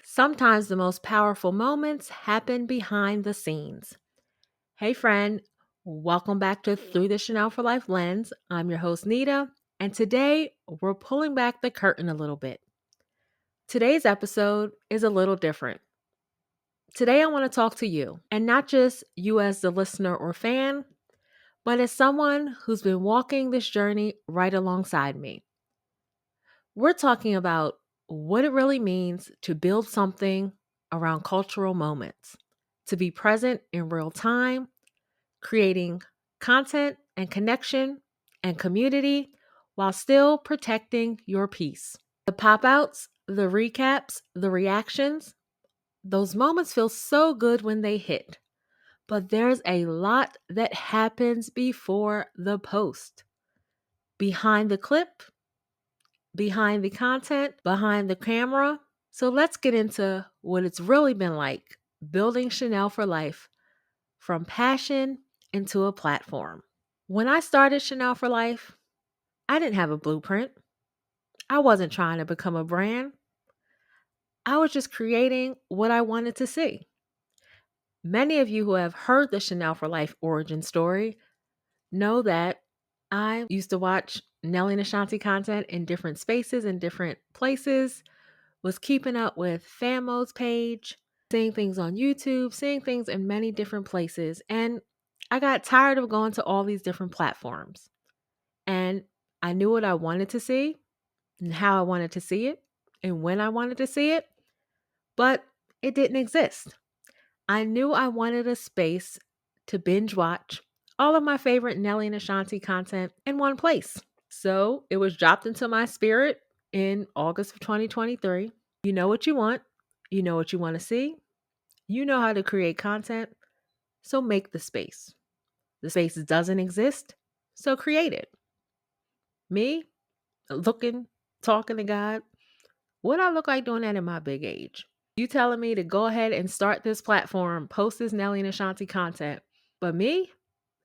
Sometimes the most powerful moments happen behind the scenes. Hey, friend, welcome back to Through the Shannell4Life Lens. I'm your host, Nita, and today we're pulling back the curtain a little bit. Today's episode is a little different. Today, I want to talk to you, and not just you as the listener or fan, but as someone who's been walking this journey right alongside me. We're talking about what it really means to build something around cultural moments, to be present in real time, creating content and connection and community while still protecting your peace. The pop outs, the recaps, the reactions, those moments feel so good when they hit. But there's a lot that happens before the post. Behind the clip, behind the content, behind the camera. So let's get into what it's really been like building Shannell4Life from passion into a platform. When I started Shannell4Life, I didn't have a blueprint. I wasn't trying to become a brand. I was just creating what I wanted to see. Many of you who have heard the Shannell4Life origin story know that I used to watch Nelly and Ashanti content in different spaces and different places, was keeping up with Famo's page, seeing things on YouTube, seeing things in many different places. And I got tired of going to all these different platforms. And I knew what I wanted to see and how I wanted to see it and when I wanted to see it, but it didn't exist. I knew I wanted a space to binge watch all of my favorite Nelly and Ashanti content in one place. So it was dropped into my spirit in August of 2023. You know what you want. You know what you want to see. You know how to create content. So make the space. The space doesn't exist. So create it. Me, looking, talking to God. What I look like doing that in my big age? You telling me to go ahead and start this platform, post this Nelly and Ashanti content. But me,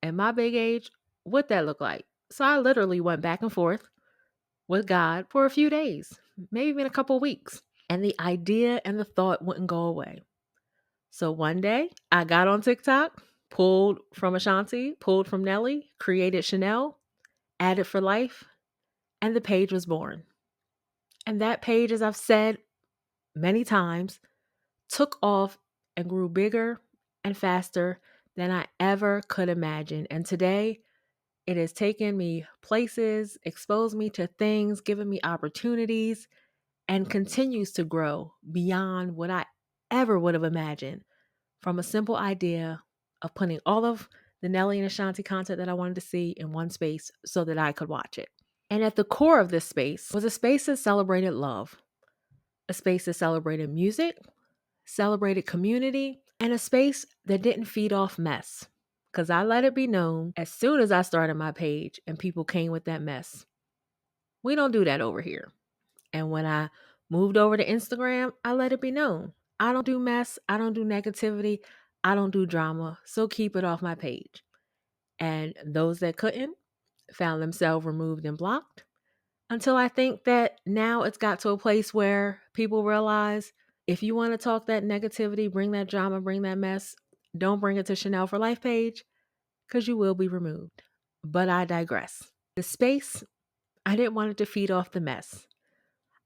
at my big age, what that look like? So I literally went back and forth with God for a few days, maybe even a couple weeks. And the idea and the thought wouldn't go away. So one day I got on TikTok, pulled from Ashanti, pulled from Nelly, created Shannell, added for life, and the page was born. And that page, as I've said many times, took off and grew bigger and faster than I ever could imagine. And today it has taken me places, exposed me to things, given me opportunities, and continues to grow beyond what I ever would have imagined, from a simple idea of putting all of the Nelly and Ashanti content that I wanted to see in one space so that I could watch it. And at the core of this space was a space that celebrated love, a space that celebrated music, celebrated community, and a space that didn't feed off mess. Because I let it be known as soon as I started my page and people came with that mess. We don't do that over here. And when I moved over to Instagram, I let it be known. I don't do mess. I don't do negativity. I don't do drama. So keep it off my page. And those that couldn't found themselves removed and blocked until I think that now it's got to a place where people realize if you want to talk that negativity, bring that drama, bring that mess, don't bring it to Shannell4Life page because you will be removed. But I digress. The space, I didn't want it to feed off the mess.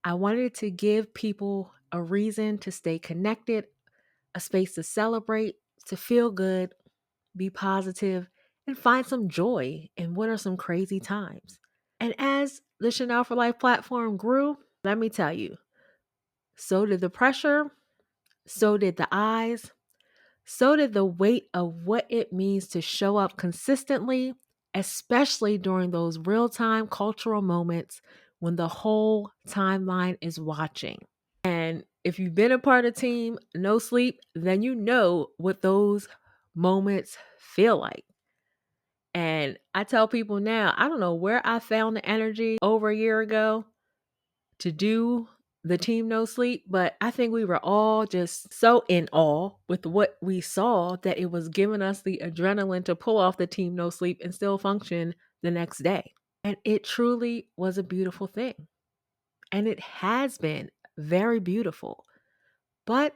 I wanted to give people a reason to stay connected, a space to celebrate, to feel good, be positive, and find some joy in what are some crazy times. And as the Shannell4Life platform grew, let me tell you, so did the pressure, so did the eyes, so did the weight of what it means to show up consistently, especially during those real-time cultural moments when the whole timeline is watching. And if you've been a part of Team No Sleep, then you know what those moments feel like. And I tell people now, I don't know where I found the energy over a year ago to do the Team No Sleep, but I think we were all just so in awe with what we saw that it was giving us the adrenaline to pull off the Team No Sleep and still function the next day. And it truly was a beautiful thing. And it has been very beautiful. But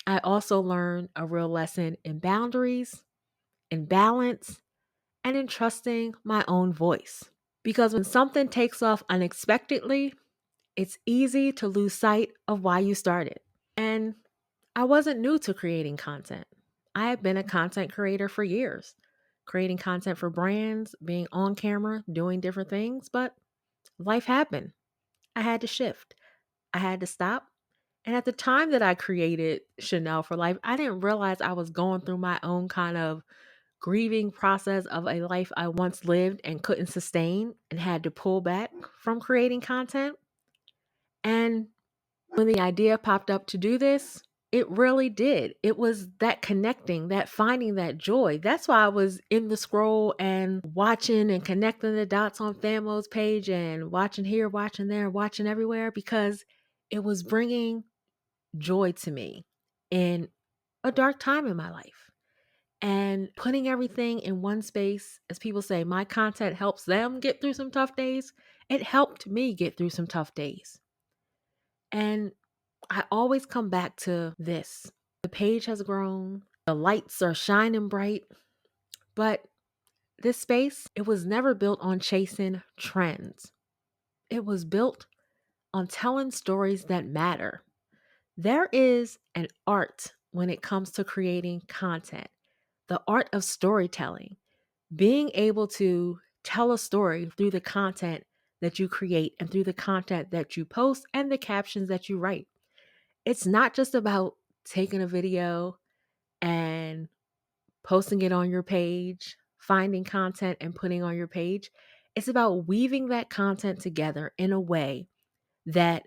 I also learned a real lesson in boundaries, in balance, and in trusting my own voice. Because when something takes off unexpectedly, it's easy to lose sight of why you started. And I wasn't new to creating content. I have been a content creator for years, creating content for brands, being on camera, doing different things, but life happened. I had to shift. I had to stop. And at the time that I created Chanel for Life, I didn't realize I was going through my own kind of grieving process of a life I once lived and couldn't sustain and had to pull back from creating content. And when the idea popped up to do this, it really did. It was that connecting, that finding that joy. That's why I was in the scroll and watching and connecting the dots on Famo's page and watching here, watching there, watching everywhere, because it was bringing joy to me in a dark time in my life. And putting everything in one space, as people say, my content helps them get through some tough days. It helped me get through some tough days. And I always come back to this. The page has grown, the lights are shining bright, but this space, it was never built on chasing trends. It was built on telling stories that matter. There is an art when it comes to creating content, the art of storytelling, being able to tell a story through the content that you create and through the content that you post and the captions that you write. It's not just about taking a video and posting it on your page, finding content and putting on your page. It's about weaving that content together in a way that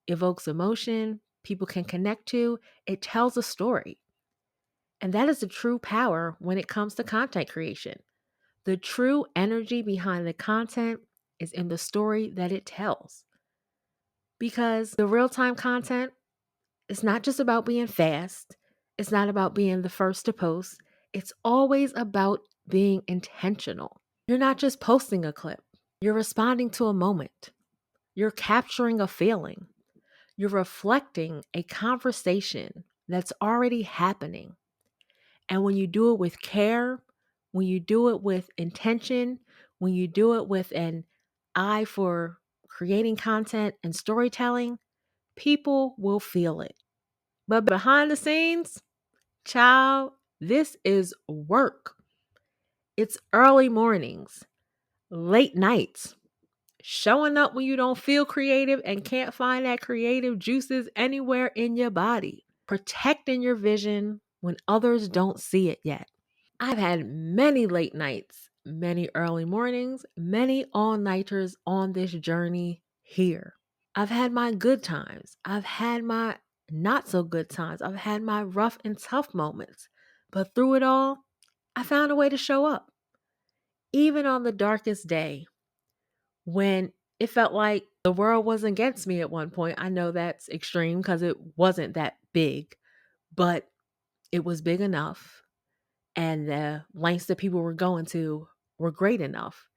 evokes emotion, people can connect to, it tells a story. And that is the true power when it comes to content creation. The true energy behind the content is in the story that it tells. Because the real time content, it's not just about being fast. It's not about being the first to post. It's always about being intentional. You're not just posting a clip. You're responding to a moment. You're capturing a feeling. You're reflecting a conversation that's already happening. And when you do it with care, when you do it with intention, when you do it with an eye for creating content and storytelling, people will feel it. But behind the scenes, child, this is work. It's early mornings, late nights, showing up when you don't feel creative and can't find that creative juices anywhere in your body, protecting your vision when others don't see it yet. I've had many late nights, many early mornings, many all-nighters on this journey here. I've had my good times. I've had my not so good times. I've had my rough and tough moments. But through it all, I found a way to show up. Even on the darkest day, when it felt like the world was against me at one point. I know that's extreme because it wasn't that big, but it was big enough. And the lengths that people were going to were great enough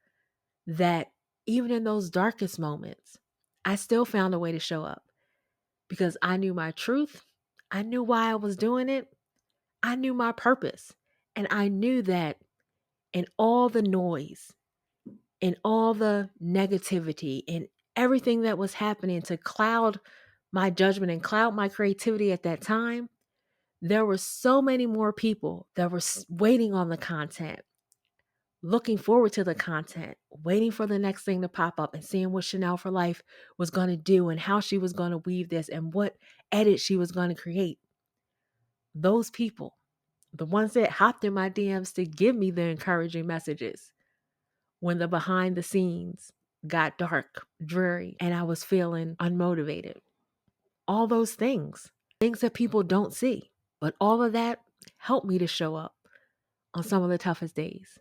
that even in those darkest moments, I still found a way to show up. Because I knew my truth. I knew why I was doing it. I knew my purpose. And I knew that in all the noise, in all the negativity, in everything that was happening to cloud my judgment and cloud my creativity at that time, there were so many more people that were waiting on the content, looking forward to the content, waiting for the next thing to pop up and seeing what Chanel for Life was going to do and how she was going to weave this and what edit she was going to create. Those people, the ones that hopped in my DMs to give me the encouraging messages when the behind the scenes got dark, dreary, and I was feeling unmotivated. All those things that people don't see, but all of that helped me to show up on some of the toughest days.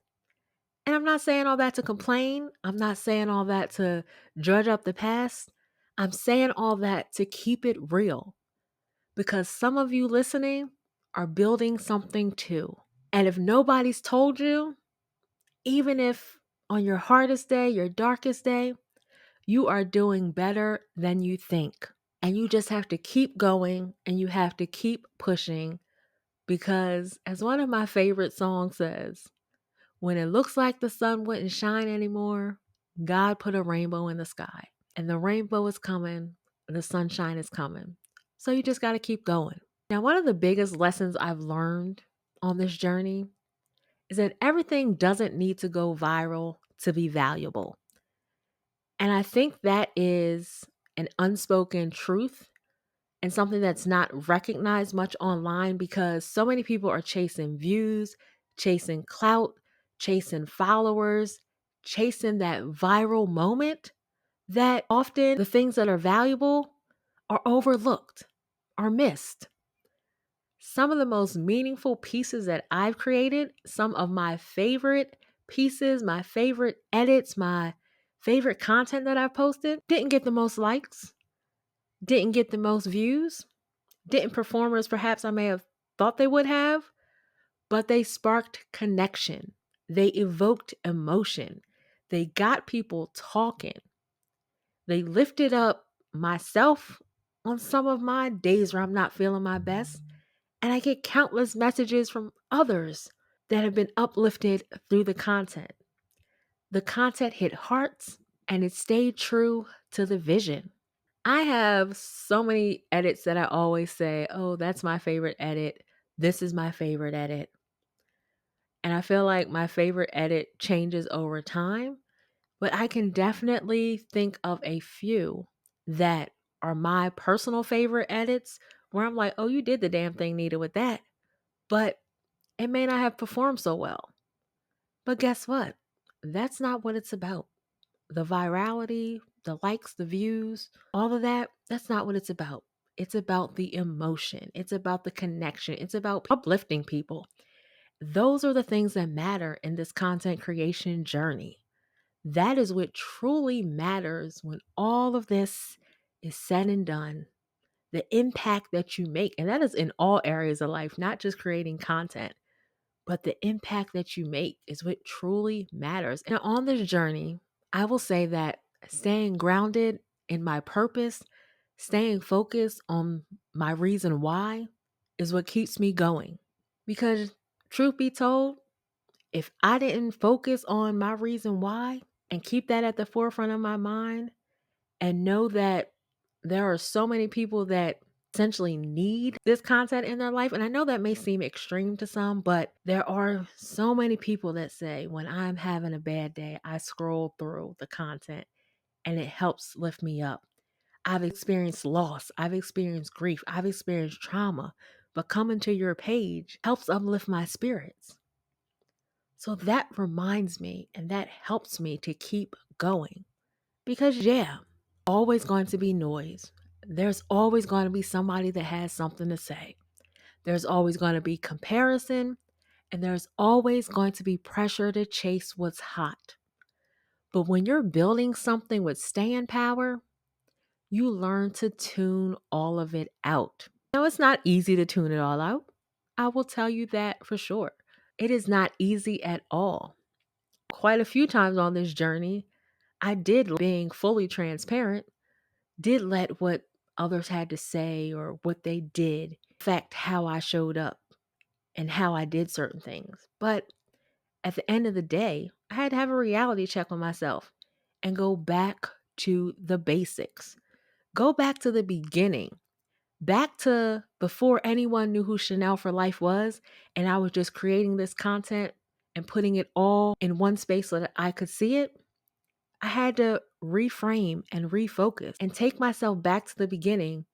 And I'm not saying all that to complain. I'm not saying all that to judge up the past. I'm saying all that to keep it real because some of you listening are building something too. And if nobody's told you, even if on your hardest day, your darkest day, you are doing better than you think. And you just have to keep going and you have to keep pushing because, as one of my favorite songs says, when it looks like the sun wouldn't shine anymore, God put a rainbow in the sky. And the rainbow is coming, the sunshine is coming. So you just got to keep going. Now, one of the biggest lessons I've learned on this journey is that everything doesn't need to go viral to be valuable. And I think that is an unspoken truth and something that's not recognized much online because so many people are chasing views, chasing clout, chasing followers, chasing that viral moment that often the things that are valuable are overlooked, are missed. Some of the most meaningful pieces that I've created, some of my favorite pieces, my favorite edits, my favorite content that I've posted, didn't get the most likes, didn't get the most views, didn't perform as perhaps I may have thought they would have, but they sparked connection. They evoked emotion. They got people talking. They lifted up myself on some of my days where I'm not feeling my best. And I get countless messages from others that have been uplifted through the content. The content hit hearts and it stayed true to the vision. I have so many edits that I always say, oh, that's my favorite edit. This is my favorite edit. And I feel like my favorite edit changes over time, but I can definitely think of a few that are my personal favorite edits where I'm like, oh, you did the damn thing needed with that. But it may not have performed so well. But guess what? That's not what it's about. The virality, the likes, the views, all of that, that's not what it's about. It's about the emotion. It's about the connection. It's about uplifting people. Those are the things that matter in this content creation journey. That is what truly matters when all of this is said and done. The impact that you make, and that is in all areas of life, not just creating content, but the impact that you make is what truly matters. And on this journey, I will say that staying grounded in my purpose, staying focused on my reason why is what keeps me going. Because truth be told, if I didn't focus on my reason why and keep that at the forefront of my mind and know that there are so many people that essentially need this content in their life. And I know that may seem extreme to some, but there are so many people that say, when I'm having a bad day, I scroll through the content and it helps lift me up. I've experienced loss, I've experienced grief, I've experienced trauma, but coming to your page helps uplift my spirits. So that reminds me and that helps me to keep going. Because, yeah, always going to be noise. There's always going to be somebody that has something to say. There's always going to be comparison, and there's always going to be pressure to chase what's hot. But when you're building something with staying power, you learn to tune all of it out. Now, it's not easy to tune it all out. I will tell you that for sure. It is not easy at all. Quite a few times on this journey, I did, being fully transparent, did let what others had to say or what they did affect how I showed up and how I did certain things. But at the end of the day, I had to have a reality check on myself and go back to the basics. Go back to the beginning, back to before anyone knew who Shannell4Life was. And I was just creating this content and putting it all in one space so that I could see it. I had to reframe and refocus and take myself back to the beginning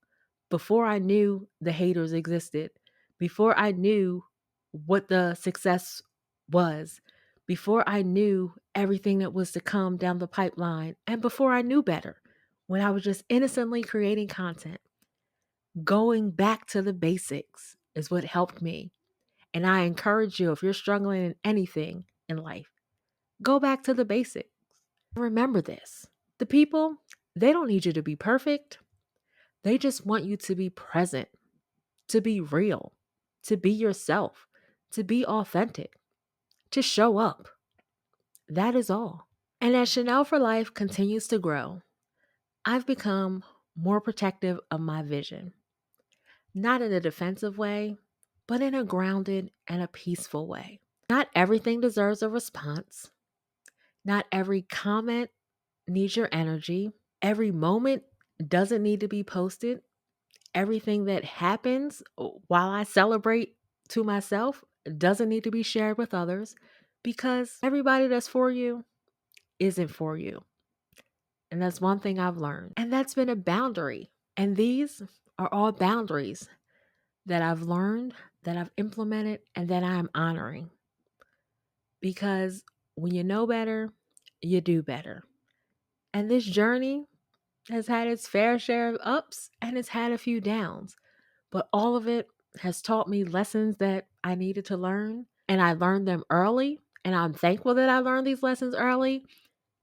before I knew the haters existed, before I knew what the success was, before I knew everything that was to come down the pipeline, and before I knew better, when I was just innocently creating content. Going back to the basics is what helped me. And I encourage you, if you're struggling in anything in life, go back to the basics. Remember this. The people, they don't need you to be perfect. They just want you to be present, to be real, to be yourself, to be authentic, to show up. That is all. And as Shannell4Life continues to grow, I've become more protective of my vision. Not in a defensive way, but in a grounded and a peaceful way. Not everything deserves a response. Not every comment needs your energy. Every moment doesn't need to be posted. Everything that happens while I celebrate to myself doesn't need to be shared with others, because everybody that's for you isn't for you. And that's one thing I've learned. And that's been a boundary. And these are all boundaries that I've learned, that I've implemented, and that I'm honoring. Because when you know better, you do better. And this journey has had its fair share of ups and it's had a few downs. But all of it has taught me lessons that I needed to learn. And I learned them early. And I'm thankful that I learned these lessons early,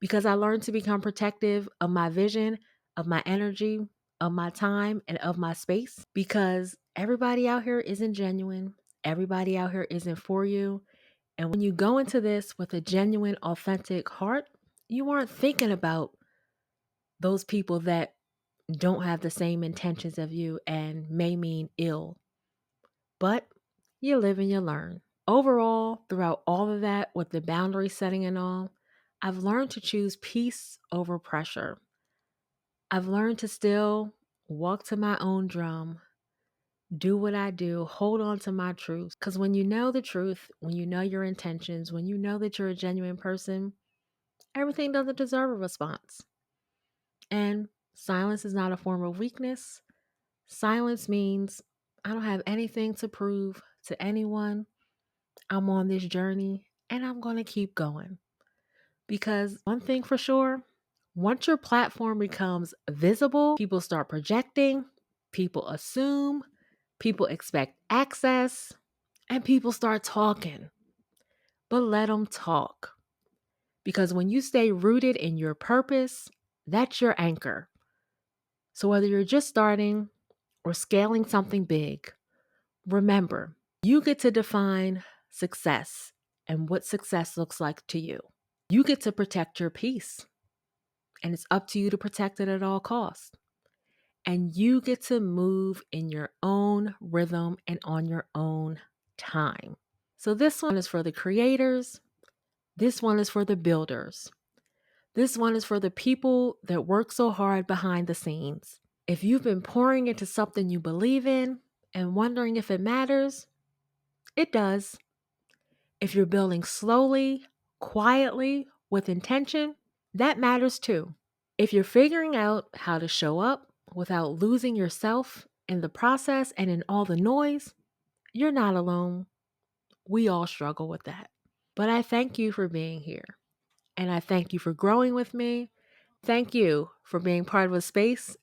because I learned to become protective of my vision, of my energy, of my time, and of my space. Because everybody out here isn't genuine. Everybody out here isn't for you. And when you go into this with a genuine, authentic heart, you aren't thinking about those people that don't have the same intentions of you and may mean ill. But you live and you learn. Overall, throughout all of that, with the boundary setting and all, I've learned to choose peace over pressure. I've learned to still walk to my own drum, do what I do, hold on to my truth. Because when you know the truth, when you know your intentions, when you know that you're a genuine person, everything doesn't deserve a response. And silence is not a form of weakness. Silence means I don't have anything to prove to anyone. I'm on this journey and I'm going to keep going. Because one thing for sure, once your platform becomes visible, people start projecting, people assume, people expect access, and people start talking. But let them talk. Because when you stay rooted in your purpose, that's your anchor. So whether you're just starting or scaling something big, remember, you get to define success and what success looks like to you. You get to protect your peace, and it's up to you to protect it at all costs. And you get to move in your own rhythm and on your own time. So this one is for the creators. This one is for the builders. This one is for the people that work so hard behind the scenes. If you've been pouring into something you believe in and wondering if it matters, it does. If you're building slowly, quietly, with intention, that matters too. If you're figuring out how to show up without losing yourself in the process and in all the noise, you're not alone. We all struggle with that. But I thank you for being here. And I thank you for growing with me. Thank you for being part of a space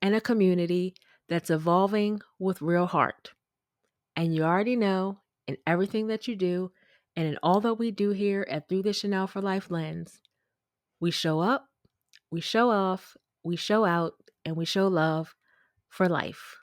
and a community that's evolving with real heart. And you already know, in everything that you do and in all that we do here at Through the Shannell4Life Lens, we show up, we show off, we show out, and we show love for life.